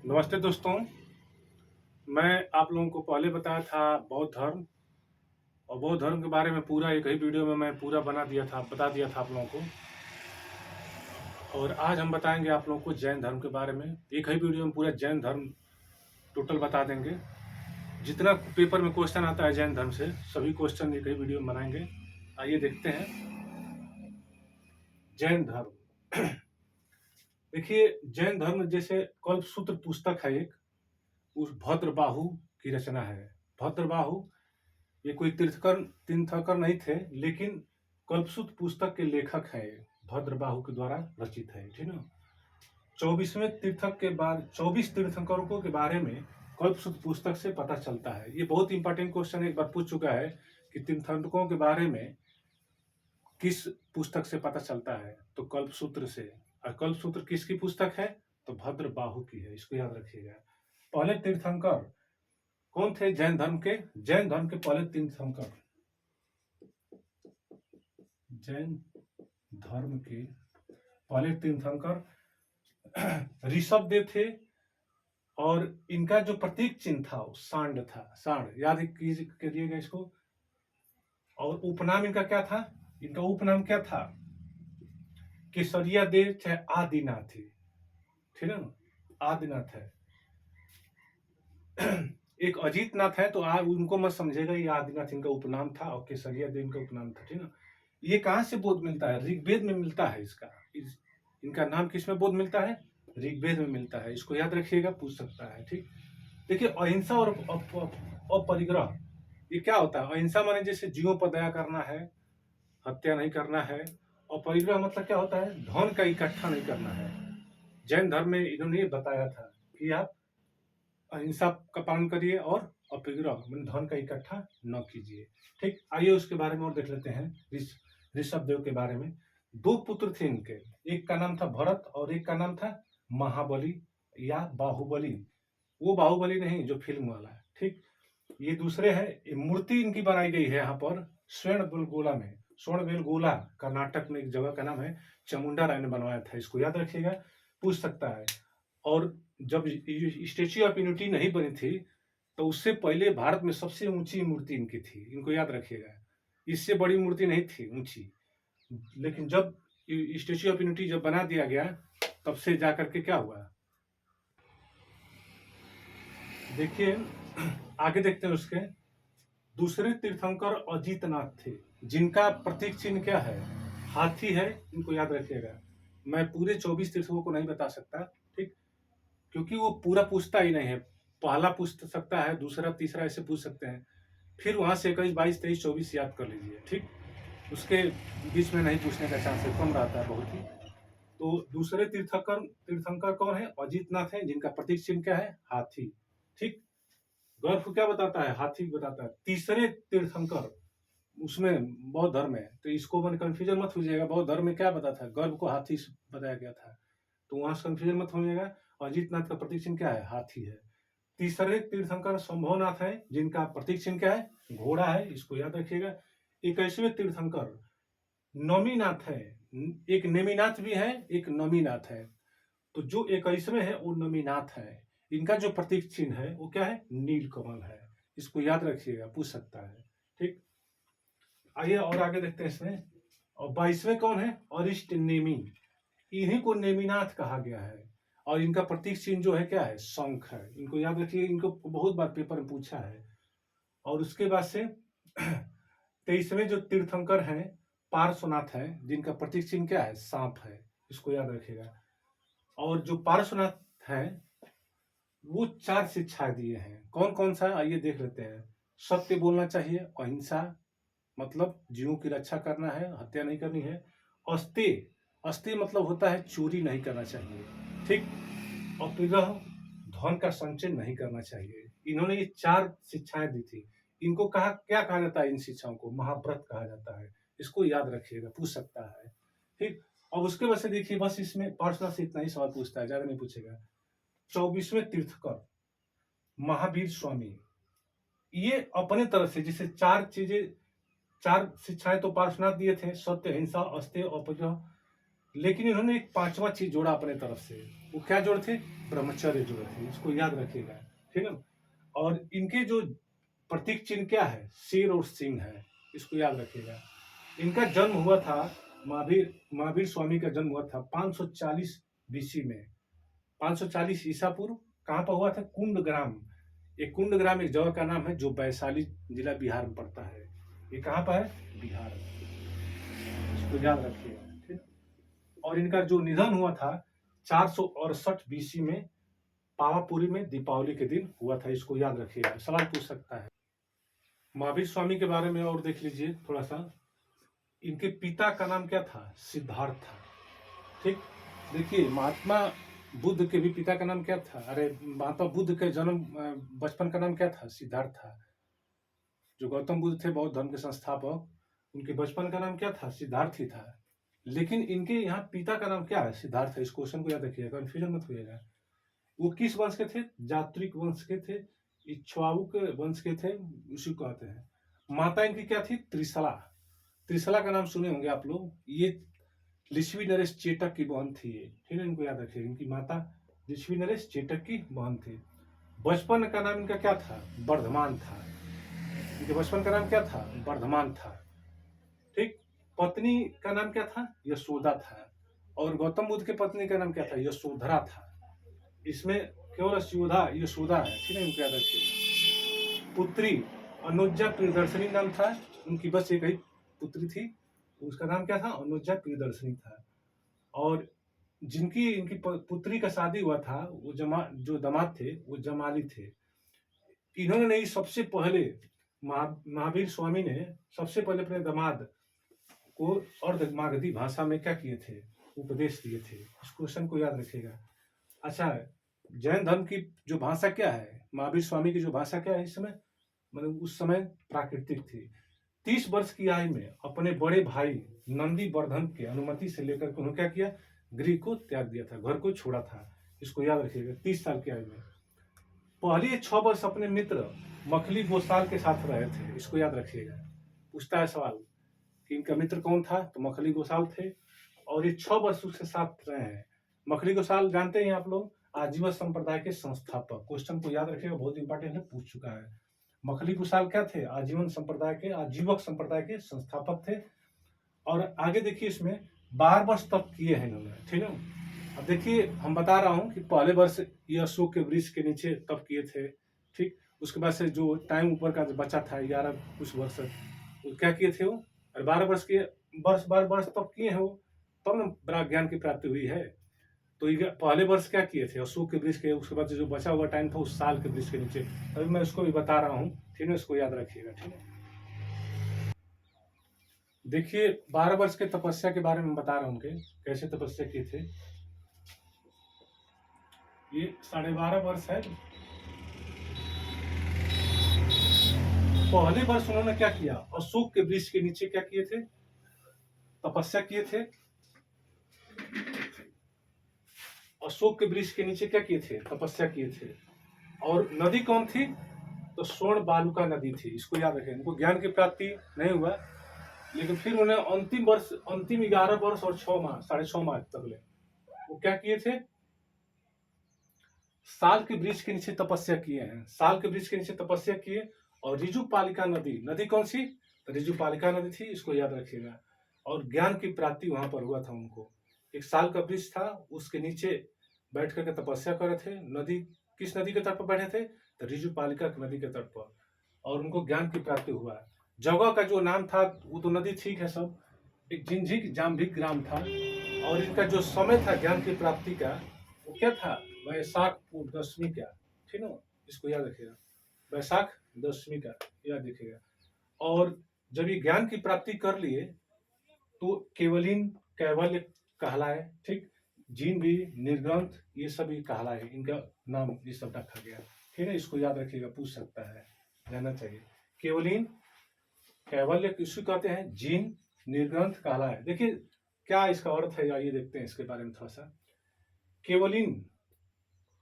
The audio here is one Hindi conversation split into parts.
नमस्ते दोस्तों। मैं आप लोगों को पहले बताया था बौद्ध धर्म और बौद्ध धर्म के बारे में पूरा एक ही वीडियो में मैं पूरा बता दिया था आप लोगों को। और आज हम बताएंगे आप लोगों को जैन धर्म के बारे में। एक ही वीडियो में पूरा जैन धर्म टोटल बता देंगे। जितना पेपर में क्वेश्चन आता है जैन धर्म से सभी क्वेश्चन एक ही वीडियो में बनाएंगे। आइए देखते हैं जैन धर्म। देखिए, जैन धर्म जैसे कल्पसूत्र पुस्तक है एक, उस भद्रबाहु की रचना है। भद्रबाहु ये कोई तीर्थंकर नहीं थे, लेकिन कल्पसूत्र पुस्तक के लेखक हैं। भद्रबाहु के द्वारा रचित है, ठीक ना। 24वें तीर्थक के बाद 24 तीर्थंकरों के बारे में कल्पसूत्र पुस्तक से पता चलता है। ये बहुत इंपॉर्टेंट क्वेश्चन एक बार पूछ चुका है कि तीर्थंकरों के बारे में किस पुस्तक से पता चलता है, तो कल्पसूत्र से। और कल्पसूत्र किसकी पुस्तक है, तो भद्रबाहु की है। इसको याद रखिएगा। पहले तीर्थंकर कौन थे जैन धर्म के? जैन धर्म के पहले तीर्थंकर, जैन धर्म के पहले तीर्थंकर ऋषभ देव थे। और इनका जो प्रतीक चिन्ह था वो सांड था। सांड याद करिएगा इसको। और उपनाम इनका क्या था? इनका उपनाम क्या था? केसरिया देव चाहे आदिनाथ थे, ठीक है ना। आदिनाथ है। एक अजीत नाथ है, तो आप उनको मत समझेगा, ये आदिनाथ इनका उपनाम था और केसरिया देव इनका उपनाम था, ठीक ना। ये कहाँ से बोध मिलता है? ऋग्वेद में मिलता है। इनका नाम किस में बोध मिलता है? ऋग्वेद में मिलता है। इसको याद रखिएगा, पूछ सकता है, ठीक। देखिए, अहिंसा और अपरिग्रह ये क्या होता है? अहिंसा माने जैसे जीवों पर दया करना है, हत्या नहीं करना है। और परिग्रह मतलब क्या होता है? धन का इकट्ठा नहीं करना है। जैन धर्म में इन्होंने ये बताया था कि आप अहिंसा का पालन करिए और अपरिग्रह धन का इकट्ठा न कीजिए, ठीक। आइए उसके बारे में और देख लेते हैं। ऋषभ देव के बारे में। दो पुत्र थे इनके, एक का नाम था भरत और एक का नाम था महाबली या बाहुबली। वो बाहुबली नहीं जो फिल्म वाला है, ठीक। ये दूसरे है। मूर्ति इनकी बनाई गई है यहाँ पर स्वर्णबेलगोला में। स्वर्णबेलगोला कर्नाटक में एक जगह का नाम है। चामुंडा राय ने बनवाया था। इसको याद रखिएगा, पूछ सकता है। और जब स्टेच्यू ऑफ यूनिटी नहीं बनी थी, तो उससे पहले भारत में सबसे ऊंची मूर्ति इनकी थी। इनको याद रखिएगा, इससे बड़ी मूर्ति नहीं थी ऊंची। लेकिन जब स्टेच्यू ऑफ यूनिटी जब बना दिया गया, तब से जाकर के क्या हुआ, देखिए। आगे देखते हैं उसके। दूसरे तीर्थंकर अजीतनाथ थे, जिनका प्रतीक चिन्ह क्या है? हाथी है। इनको याद रखिएगा। मैं पूरे 24 तीर्थों को नहीं बता सकता, ठीक, क्योंकि वो पूरा पूछता ही नहीं है। पहला पूछ सकता है, दूसरा तीसरा ऐसे पूछ सकते हैं। फिर वहां से 21, 22, 23, 24 याद कर लीजिए, ठीक। उसके बीच में नहीं पूछने का चांस कम रहता है बहुत ही। तो दूसरे तीर्थंकर तीर्थंकर कौन है? अजीतनाथ है, जिनका प्रतीक चिन्ह क्या है? हाथी, ठीक। गर्भ क्या बताता है? हाथी बताता है। तीसरे तीर्थंकर उसमें बौद्ध धर्म है, तो इसको मैंने कंफ्यूजन मत होइएगा। बौद्ध धर्म में क्या बताता है? गर्भ को हाथी बताया गया था, तो वहां से कंफ्यूजन मत होइएगा। अजीतनाथ का प्रतीक चिन्ह क्या है? हाथी है। तीसरे तीर्थंकर संभवनाथ है, जिनका प्रतीक चिन्ह क्या है? घोड़ा है। इसको याद रखिएगा। 21वें तीर्थंकर नमीनाथ है। एक नेमिनाथ भी है, एक नमीनाथ है। तो जो 21वें है वो नमीनाथ है। इनका जो प्रतीक चिन्ह है वो क्या है? नीलकमल है। इसको याद रखिएगा, पूछ सकता है, ठीक। आइए और आगे देखते हैं इसमें। और 22वें कौन है? अरिष्ट नेमी। इन्हीं को नेमिनाथ कहा गया है। और इनका प्रतीक चिन्ह जो है क्या है? शंख है। इनको याद रखिए, इनको बहुत बार पेपर में पूछा है। और उसके बाद से 23वें जो तीर्थंकर हैं पार्श्वनाथ है, जिनका प्रतीक चिन्ह क्या है? सांप है। इसको याद रखिएगा। और जो पार्श्वनाथ है वो 4 शिक्षाएं दिए हैं। कौन कौन सा? आइए देख लेते हैं। सत्य बोलना चाहिए, अहिंसा मतलब जीवों की रक्षा करना है, हत्या नहीं करनी है। अस्तेय, अस्तेय मतलब होता है चोरी नहीं करना चाहिए, ठीक। अपरिग्रह, धन का संचय नहीं करना चाहिए। इन्होंने ये 4 शिक्षाएं दी थी। इनको क्या कहा जाता है? इन शिक्षाओं को महाव्रत कहा जाता है। इसको याद रखिएगा, पूछ सकता है, ठीक। और उसके बाद से देखिए, बस इसमें पर्सनल से इतना ही सवाल पूछता है, ज्यादा नहीं पूछेगा। 24वें तीर्थकर महावीर स्वामी, ये अपने तरफ से जैसे 4 चीजें, 4 शिक्षाएं तो पार्श्वनाथ दिए थे, सत्य, अहिंसा, अस्तेय, अपरिग्रह। लेकिन इन्होंने एक पांचवा चीज जोड़ा अपने तरफ से। वो क्या जोड़े थे? ब्रह्मचर्य जोड़े थे। इसको याद रखिएगा, ठीक है। और इनके जो प्रतीक चिन्ह क्या है? शेर और सिंह है। इसको याद रखिएगा। इनका जन्म हुआ था, महावीर स्वामी का जन्म हुआ था 540 बीसी में, 540 ईसा पूर्व। कहाँ पर हुआ था? कुंडग्राम। ये कुंडग्राम एक जगह का नाम है जो वैशाली जिला बिहार में पड़ता है। ये कहाँ पर है? बिहार में। इसको याद रखिएगा, ठीक। और इनका जो निधन हुआ था 468 बीसी में पावापुरी में दीपावली के दिन हुआ था। इसको याद रखिएगा, सवाल पूछ सकता है। महावीर स्वामी के बारे में और देख लीजिए थोड़ा सा। इनके पिता का नाम क्या था? सिद्धार्थ था, ठीक। देखिए महात्मा बुद्ध के भी पिता का नाम क्या था? अरे महात्मा बुद्ध के जन्म बचपन का नाम क्या था? सिद्धार्थ था। जो गौतम बुद्ध थे बौद्ध धर्म के संस्थापक, उनके बचपन का नाम क्या था? सिद्धार्थ ही था। लेकिन इनके यहाँ पिता का नाम क्या है? सिद्धार्थ है। इस क्वेश्चन को याद रखिएगा, कंफ्यूजन मत होइएगा। वो किस वंश के थे? जात्रिक वंश के थे, इक्ष्वाकु वंश के थे, उसी को कहते हैं। माता इनकी क्या थी? त्रिशला। त्रिशला का नाम सुने होंगे आप लोग। ये लिच्छवी नरेश चेटक की बहन थी, ठीक है। इनको याद रखिएगा, इनकी माता लिच्छवी नरेश चेटक की बहन थी। बचपन का नाम इनका क्या था? वर्धमान था। इनके बचपन का नाम क्या था? वर्धमान था, ठीक। पत्नी का नाम क्या था? यशोदा था। और गौतम बुद्ध के पत्नी का नाम क्या था? यशोधरा था। इसमें केवल यशोदा है, ठीक है। इनको याद रखिएगा। पुत्री अनुजा प्रियदर्शनी नाम था। उनकी बस एक ही पुत्री थी, उसका नाम क्या था? अनुजा प्रियदर्शनी था। और जिनकी इनकी पुत्री का शादी हुआ था, वो जो दामाद थे वो जमाली थे। इन्होंने नहीं, सबसे पहले महावीर स्वामी ने सबसे पहले अपने दामाद को अर्धमागधी भाषा में क्या किए थे? उपदेश दिए थे। इस क्वेश्चन को याद रखिएगा। अच्छा, जैन धर्म की जो भाषा क्या है? महावीर स्वामी की जो भाषा क्या है इस समय? मतलब उस समय प्राकृतिक थी। 30 वर्ष की आयु में अपने बड़े भाई नंदी वर्धन के अनुमति से लेकर उन्होंने क्या किया? गृह को त्याग दिया था, घर को छोड़ा था। इसको याद रखिएगा। 30 साल की आयु में पहले 6 वर्ष अपने मित्र मखली गोसाल के साथ रहे थे। इसको याद रखिएगा। पूछता है सवाल कि इनका मित्र कौन था? तो मखली गोसाल थे। और ये 6 वर्ष उसके साथ रहे हैं। मखली गोसाल जानते हैं आप लोग, आजीवन संप्रदाय के संस्थापक। क्वेश्चन को याद रखिएगा, बहुत इंपॉर्टेंट है, पूछ चुका है। मखली गोसाल क्या थे? आजीवन संप्रदाय के, आजीवक संप्रदाय के संस्थापक थे। और आगे देखिए, इसमें 12 वर्ष तप किए हैं इन्होंने, ठीक है। अब देखिए, हम बता रहा हूँ कि पहले वर्ष ये अशोक के वृक्ष के नीचे तप किए थे, ठीक। उसके बाद से जो टाइम ऊपर का बचा था 11 कुछ वर्ष, वो क्या किए थे वो? और 12 वर्ष के 12 वर्ष तप किए हैं वो, तब ना बड़ा ज्ञान की प्राप्ति हुई है। तो ये पहले वर्ष क्या किए थे? अशोक के वृक्ष के, उसके बाद जो बचा हुआ टाइम था उस साल के वृक्ष के नीचे। अभी मैं उसको भी बता रहा हूँ, ठीक है। इसको याद रखिएगा, ठीक है। देखिए 12 वर्ष के तपस्या के बारे में बता रहा हूँ, उनके कैसे तपस्या किए थे। ये 12.5 वर्ष है। पहले वर्ष उन्होंने क्या किया? अशोक के वृक्ष के नीचे क्या किए थे? तपस्या किए थे। अशोक के वृक्ष के नीचे क्या किए थे? तपस्या किए थे। और नदी कौन थी? तो स्वर्ण बालुका नदी थी। इसको याद रखें। उनको ज्ञान की प्राप्ति नहीं हुआ, लेकिन फिर उन्हें अंतिम 11 वर्ष और 6 माह, 6.5 माह तक ले वो क्या किए थे? साल के वृक्ष के नीचे तपस्या किए हैं। साल के वृक्ष के नीचे तपस्या किए। और रिजु पालिका नदी कौन सी? रिजु पालिका नदी थी। इसको याद रखिएगा। और ज्ञान की प्राप्ति वहां पर हुआ था उनको। एक साल का वृक्ष था, उसके नीचे बैठ करके तपस्या कर रहे थे। नदी, किस नदी के तट पर बैठे थे? तो रिजु पालिका नदी के तट पर। और उनको ज्ञान की प्राप्ति हुआ। जगह का जो नाम था वो तो नदी ठीक है सब, एक जिंझिक जाम्भिक ग्राम था। और इनका जो समय था ज्ञान की प्राप्ति का, वो क्या था? वैशाख दशमी का, ठीक है। इसको याद रखिएगा, वैशाख दशमी का याद रखिएगा। और जब ये ज्ञान की प्राप्ति कर लिए तो केवलीन कैवल्य कहलाए, ठीक। जीन भी, निर्ग्रंथ, ये सभी कहलाए। इनका नाम ये सब रखा गया, ठीक है। इसको याद रखिएगा, पूछ सकता है, जानना चाहिए। केवलीन कैवल्य किसको कहते हैं? जीन, निर्ग्रंथ कहलाए। देखिए क्या इसका अर्थ है, आइए देखते हैं इसके बारे में थोड़ा सा। केवलीन,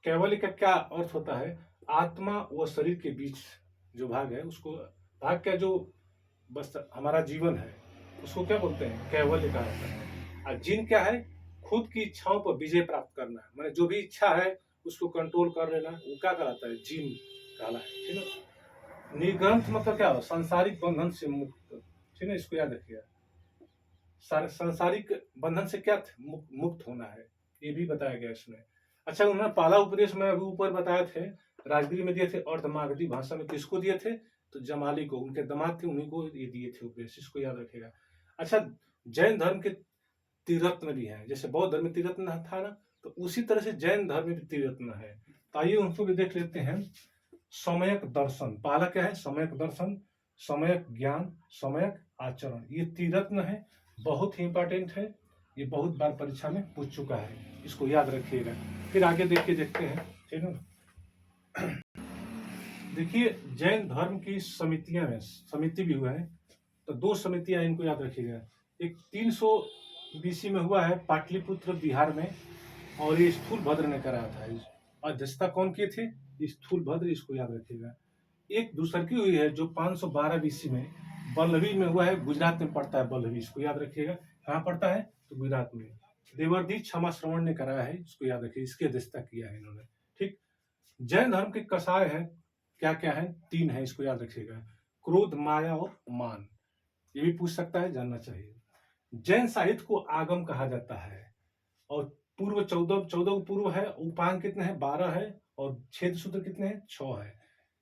कैवल्य का क्या अर्थ होता है? आत्मा व शरीर के बीच जो भाग है, उसको भाग का जो बस हमारा जीवन है, उसको क्या बोलते हैं? कैवल्य कहा जाता है। और जिन क्या है? खुद की इच्छाओं पर विजय प्राप्त करना है, मैंने जो भी इच्छा है उसको कंट्रोल कर लेना, वो क्या कहलाता है, जिन कहला है, ठीक है। निग्रंथ मतलब क्या हो, सांसारिक बंधन से मुक्त, ठीक है, इसको याद रखिएगा। सांसारिक बंधन से क्या मुक्त होना है, ये भी बताया गया इसमें। अच्छा, उन्होंने पहला उपदेश में अभी ऊपर बताए थे, राजगिरी में दिए थे, अर्धमागधी भाषा में किसको दिए थे, तो जमाली को, उनके दामाद थे, उन्हीं को ये दिए थे उपदेश, इसको याद रखेगा। अच्छा, जैन धर्म के त्रिरत्न भी हैं, जैसे बौद्ध धर्म में त्रिरत्न था ना, तो उसी तरह से जैन धर्म में भी त्रिरत्न है। तो आइए उनको भी देख लेते हैं। सम्यक दर्शन, पहला क्या है, सम्यक दर्शन, सम्यक ज्ञान, सम्यक आचरण, ये त्रिरत्न है, बहुत ही इंपॉर्टेंट है, ये बहुत बार परीक्षा में पूछ चुका है, इसको याद रखिएगा। फिर आगे देखते हैं, ठीक है। देखिए, जैन धर्म की समितियां में, समिति भी हुआ है, तो दो समितियां, इनको याद रखिएगा। एक 300 बीसी में हुआ है पाटलिपुत्र बिहार में, और ये स्थूलभद्र ने कराया था। अध्यक्षता कौन किए थे, स्थूलभद्र, इसको याद रखिएगा। एक दूसर की हुई है जो 512 बीसी में बल्लभी में हुआ है, गुजरात में पड़ता है बल्लभी, इसको याद रखिएगा। कहाँ पड़ता है, तो गुजरात में। देवर्दी क्षमा श्रवण ने कराया है, इसको याद रखिए, इसकी अध्यक्षता किया है इन्होंने, ठीक। जैन धर्म के कसाय है, क्या क्या है, 3 है, इसको याद रखिएगा, क्रोध, माया और मान, ये भी पूछ सकता है, जानना चाहिए। जैन साहित्य को आगम कहा जाता है, और पूर्व 14 पूर्व है, उपांग कितने हैं, 12 है, और छेद सूत्र कितने हैं, 6 है।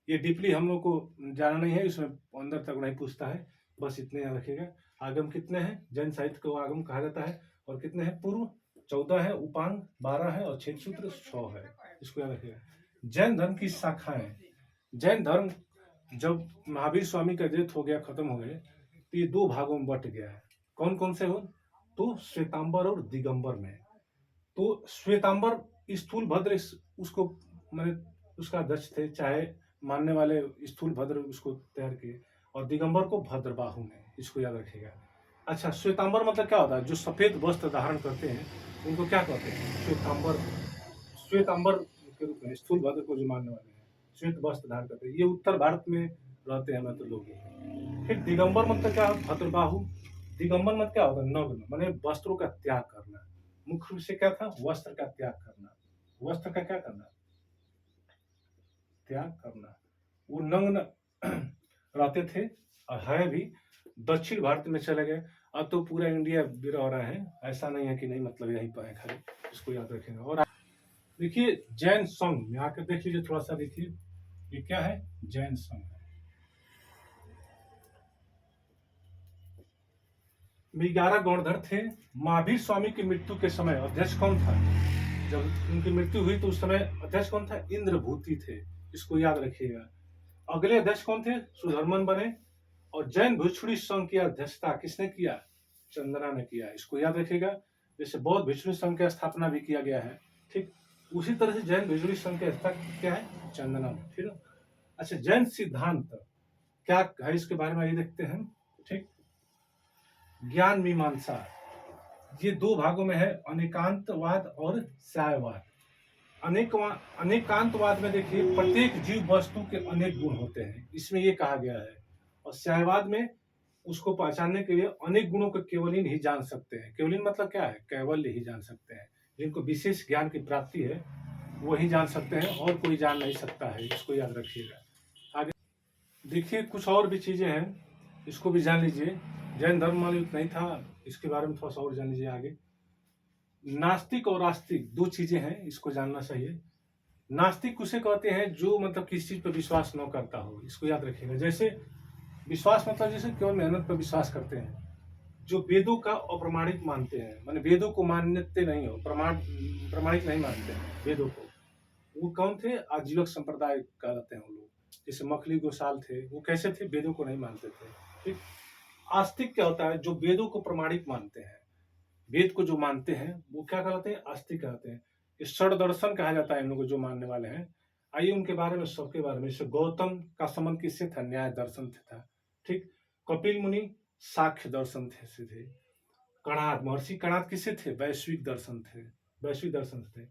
ये डीपली हम लोग को जाना नहीं है, इसमें अंदर तक नहीं पूछता है, बस इतने याद रखिएगा। आगम कितने हैं, जैन साहित्य को आगम कहा जाता है, और कितने हैं, पूर्व 14 है, उपांग 12 है, और छेद सूत्र 6 है, इसको याद रखिएगा। जैन धर्म की शाखाएं, जैन धर्म जब महावीर स्वामी का डेथ हो गया, खत्म हो गए, तो ये 2 भागों में बट गया है। कौन कौन से हो, तो श्वेतांबर और दिगंबर में। तो श्वेतांबर स्थूलभद्र उसको, मैंने उसका अध्यक्ष थे, चाहे मानने वाले स्थूलभद्र उसको तैयार किए, और दिगंबर को भद्रबाहु ने, इसको याद रखिएगा। अच्छा, श्वेतांबर मतलब क्या होता है, जो सफेद वस्त्र धारण करते हैं उनको क्या कहते हैं, श्वेतांबर। श्वेतांबर के रूप में स्थूलभद्र को जो मानने वाले हैं, श्वेत वस्त्र धारण करते हैं, ये उत्तर भारत में रहते हैं मतलब लोग। फिर दिगंबर मतलब क्या, भद्रबाहु। दिगंबर मतलब क्या होता है, नग्न, माने वस्त्रों का त्याग करना, मुख्य रूप से क्या था, वस्त्र का त्याग करना, वस्त्र का क्या करना, त्याग करना। वो नग्न रहते थे, और है भी। दक्षिण भारत में चले गए, अब तो पूरा इंडिया भी रह रहा है, ऐसा नहीं है कि नहीं, मतलब यहीं पर है खाली, इसको याद रखेंगे। और देखिए, जैन संघ में आकर देख लीजिए, थोड़ा सा देखिए, ये क्या है, जैन संघ में 11 गौणधर थे। महावीर स्वामी की मृत्यु के समय अध्यक्ष कौन था, जब उनकी मृत्यु हुई तो उस समय अध्यक्ष कौन था, इंद्रभूति थे, इसको याद रखिएगा। अगले अध्यक्ष कौन थे, सुधर्मन बने। और जैन भिक्षुणी संघ की अध्यक्षता किसने किया, चंदना ने किया, इसको याद रखिएगा। जैसे बौद्ध भिक्षुणी संघ की स्थापना भी किया गया है, ठीक, उसी तरह से जैन भिक्षुणी संघ की स्थापना क्या है, चंदना ने, ठीक है। अच्छा, जैन सिद्धांत क्या है, इसके बारे में ये देखते हैं, ठीक। ज्ञान मीमांसा, ये 2 भागों में है, अनेकांतवाद और सायवाद। अनेकांतवाद में देखिए, प्रत्येक जीव वस्तु के अनेक गुण होते हैं, इसमें ये कहा गया है। और सायवाद में उसको पहचानने के लिए अनेक गुणों को केवलिन ही जान सकते हैं। केवलिन मतलब क्या है, कैवल्य ही जान सकते हैं, जिनको विशेष ज्ञान की प्राप्ति है वही जान सकते हैं, और कोई जान नहीं सकता है, इसको याद रखिएगा। आगे देखिए, कुछ और भी चीजें हैं, इसको भी जान लीजिए। जैन धर्म मालूम नहीं था, इसके बारे में थोड़ा सा और जान लीजिए आगे। नास्तिक और आस्तिक 2 चीजें हैं, इसको जानना चाहिए। नास्तिक उसे कहते हैं जो मतलब किसी चीज पर विश्वास न करता हो, इसको याद रखिएगा। जैसे विश्वास मतलब जैसे केवल मेहनत पर विश्वास करते हैं, जो वेदों का अप्रमाणिक मानते हैं, माने वेदों को मानते नहीं हो, प्रमाणिक नहीं मानते हैं वेदों को, वो कौन थे, आजीवक संप्रदाय कहलाते हैं वो लोग। जैसे मखली गोसाल थे, वो कैसे थे, वेदों को नहीं मानते थे, ठीक। आस्तिक क्या होता है, जो वेदों को प्रमाणिक मानते हैं, वेद को जो मानते हैं वो क्या कहलाते हैं, आस्तिक कहते हैं। षड दर्शन कहा जाता है इन लोगों को जो मानने वाले हैं। आइए उनके बारे में, सबके बारे में। जैसे गौतम का संबंध किससे था, न्याय दर्शन से था, ठीक। कपिल मुनि साक्ष्य दर्शन से थे। कणाद, महर्षि कणाद किससे थे, वैश्विक दर्शन थे, वैश्विक दर्शन थे।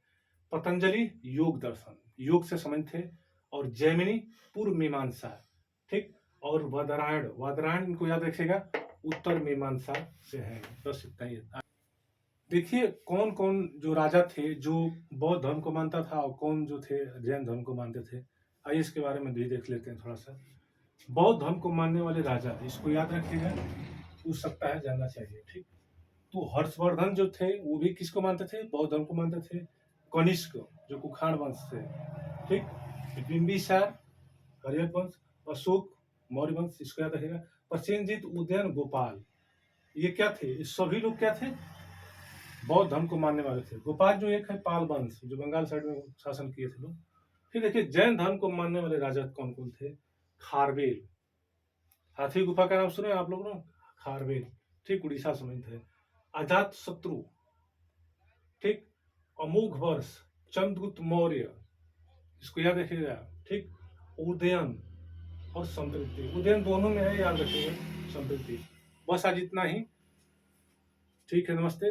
पतंजलि योग दर्शन, योग से संबंधित थे। और जैमिनी पूर्व मीमांसा, ठीक। और वादरायण, वादरायण इनको याद रखिएगा, उत्तर मीमांसा से है। बस इतना ही। देखिए कौन कौन जो राजा थे जो बौद्ध धर्म को मानता था और कौन जो थे जैन धर्म को मानते थे। आइए इसके बारे में भी देख लेते हैं थोड़ा सा। बौद्ध धर्म को मानने वाले राजा, इसको याद रखिएगा, पूछ सकता है, जानना चाहिए, ठीक। तो हर्षवर्धन जो थे वो भी किसको मानते थे, बौद्ध धर्म को मानते थे। कनिष्क जो कुखाड़ वंश थे, ठीक। बिंबिसार हर्यक वंश, अशोक मौर्य वंश, इसको याद रखिएगा। प्रसेनजीत, उदयन, गोपाल, ये क्या थे, ये सभी लोग क्या थे, बौद्ध धर्म को मानने वाले थे। गोपाल जो एक है पाल वंश, जो बंगाल साइड में शासन किए थे लोग। फिर देखिए जैन धर्म को मानने वाले राजा कौन कौन थे। खारवेल, हाथी गुफा का नाम सुने आप लोग ना, खारवेल, ठीक, उड़ीसा में थे। अजात शत्रु, ठीक। अमोघ वर्ष, चंद्रगुप्त मौर्य, इसको याद रखिएगा, ठीक। उदयन और संतृप्ति, उदयन दोनों में है, याद रखिएगा, संतृप्ति। बस आज इतना ही, ठीक है, नमस्ते।